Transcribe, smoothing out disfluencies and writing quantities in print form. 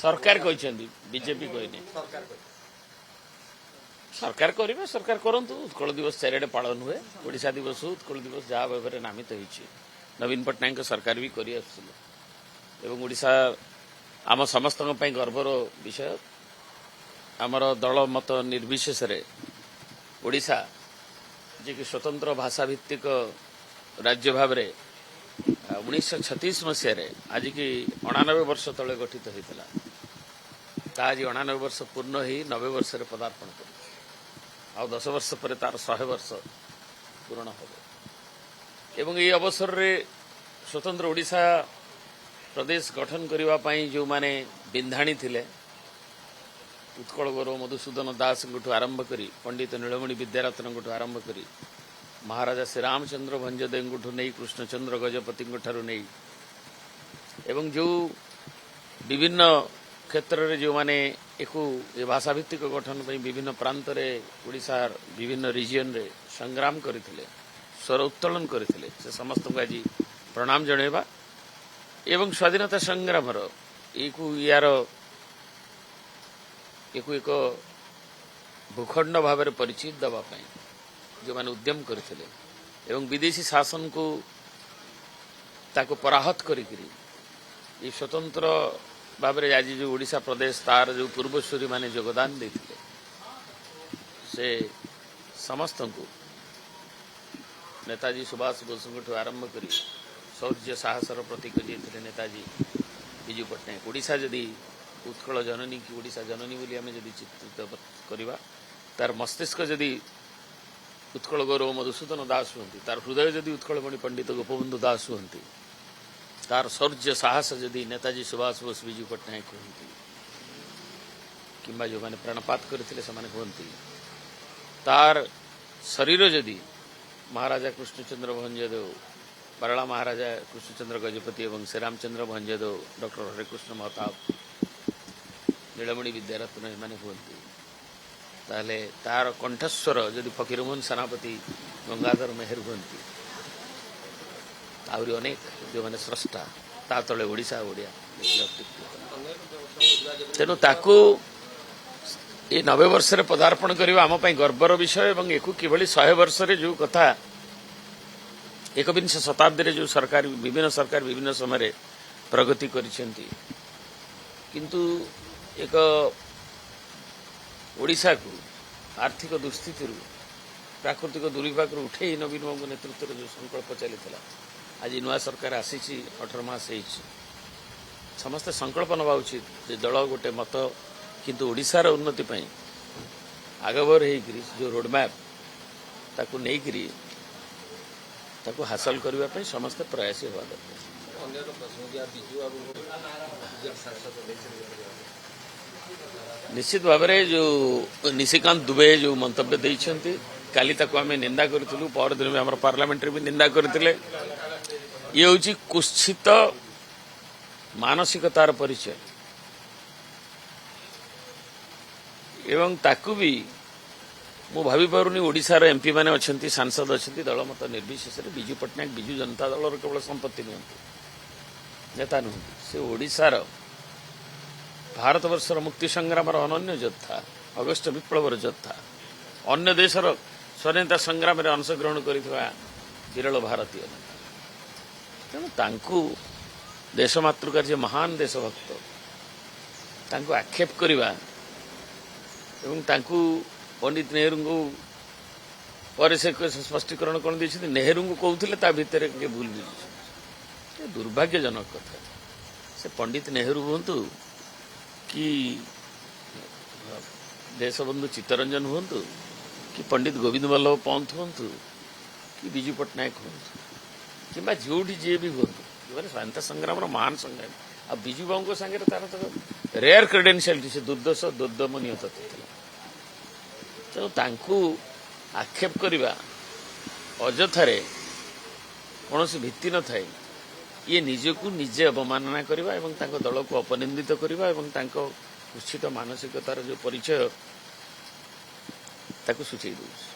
सरकार बीजेपी कहने सरकार करेंगे सरकार करंतु उत्कल दिवस चारिड़े पालन हुए ओडिशा दिवस उत्कल दिवस जहाँ भाव में नामित होती नवीन पट्टनायक सरकार भी कर ओडिशा आम समस्त गर्वर विषय आमर दल मत निर्विशेष ओडिशा जी कि स्वतंत्र भाषा भित्तिक राज्य भाव में 1936 मसीह आज की 89 वर्ष तले गठित होता आज 89 वर्ष पूर्ण ही 90 वर्ष पदार्पण कर आ 10 वर्ष पर तार 100 वर्ष पूर्ण हो एवं ये अवसर रे स्वतंत्र ओडिशा प्रदेश गठन करने जो माने बिंधाणी थिले उत्कल गौरव मधुसूदन दास आरंभ करी पंडित नीलमणि विद्यारत्न आरंभ करी महाराजा श्री रामचंद्र भंजदेव नहीं कृष्णचंद्र गजपति नहीं एवं जो विभिन्न क्षेत्र में जो माने एक भाषा भित्तिक गठन विभिन्न प्रांत ओडिशा विभिन्न रिजियन रे संग्राम करथिले स्वर उत्तोलन करथिले से समस्त को आज प्रणाम जणेबा एवं स्वाधीनता संग्राम यार एक भूखंड भाव में परिचित दवापाई जो मैंने उद्यम करथिले एवं विदेशी शासन को ताको पराहत करिकरी ये स्वतंत्र भाव में आज जो ओडिशा प्रदेश तार जो पूर्वसूरी माने योगदान देथिले से समस्त को नेताजी सुभाष बोस आरंभ करी शौर्य साहसर प्रतीक जी थे नेताजी विजु पट्टनायक ओडिशा जदि उत्कल जननी की ओडिशा जननी बोली आम जदि चित्रित करवा तार मस्तिष्क जदि उत्कल गौरव मधुसूदन दास हुंती तार हृदय जदि उत्कलमणि पंडित गोपबंधु दास हुंती तार शौर्य साहस जदि नेताजी सुभाष बोस विजु पट्टनायक हुंती किंबा जो माने प्राणपात करथिले समान हुंती तार शरीर जदि महाराजा कृष्णचंद्र भंजदेव बरला महाराजा कृष्णचंद्र गजपति एवं श्री रामचंद्र भंजदेव डॉक्टर हरिकृष्ण महताब नीलमणि विद्यारत्न एमाने हुंती ताले तार कंठस्वर जदि फकीरमोहन सेनापति गंगाधर मेहर हुंती आहरी अनेक जो मैंने स्रष्टा ता तले ओडिशा ओडिया तेणु ताकू ये 90 वर्ष पदार्पण करवा आम गर्वर विषय एवं एक किभली 100 वर्ष जो कथा एकविंश शताब्दी जो सरकार विभिन्न समय प्रगति करिसेंती किंतु एक ओडिशा को आर्थिक दुस्थिति प्राकृतिक दुर्विपाक उठे नवीन बाबू नेतृत्व में जो संकल्प चली आज नुआ सरकार आसी 18 मास समस्ते संकल्प नवा उचित दल गोटे मत किंतु ओडिशार उन्नति आगभर हो जो रोडमैप ताकू नहीं ताकू हासिल करने समस्ते प्रयासी हवा निश्चित भाव में जो निशिकांत दुबे जो मंतव्य देइछंती काली ताकू आम निंदा करूँ पर दिन में आम पार्लियामेंट भी निंदा करते ये हूँ कुत्सित मानसिकतार परिचय एवं ताकू भी मु भावी पारुनी ओडिशार एमपी माने अछंती सांसद अछंती दल मत निर्विशेष विजु पट्टनायक विजु जनता दल केवल संपत्ति नुहति नेता नुहति से ओडिशार भारत वर्षर मुक्ति संग्राम अनन्य योद्धा अगस्ट विप्लवर योद्धा अन्य देशर स्वाधीनता संग्राम में अंशग्रहण करिथवा विरल भारतीय नेता तेणु तांकू देश मातृका महान देशभक्त तांकू आक्षेप करवा एवं तांकू पंडित नेहरू को पर से स्पष्टीकरण कौन दे नेहरू को कहते ता भितर के भूल भी दुर्भाग्यजनक कथा से पंडित नेहरू हूँ कि देशबंधु चित्तरंजन हूँ कि पंडित गोविंद बल्लभ पंत हूँ कि विजु पट्टनायक हूँ कि जोटी जी भी हूँ जो स्वाधीनता संग्राम महान संग्राम आ विजु बाबू सागे तार तो रेयर क्रेडेनशियलिटी से दुर्दश दुर्दम निहत तेणु तांकू आक्षेप करवा अजथारे कौन भित्ति न थाए ये निजको निजे अवमानना करवा एवं तांको दल को अपनिंदित करवा एवं तांको कुत्सित मानसिकतार जो परिचय ताकू सूचई दउछ।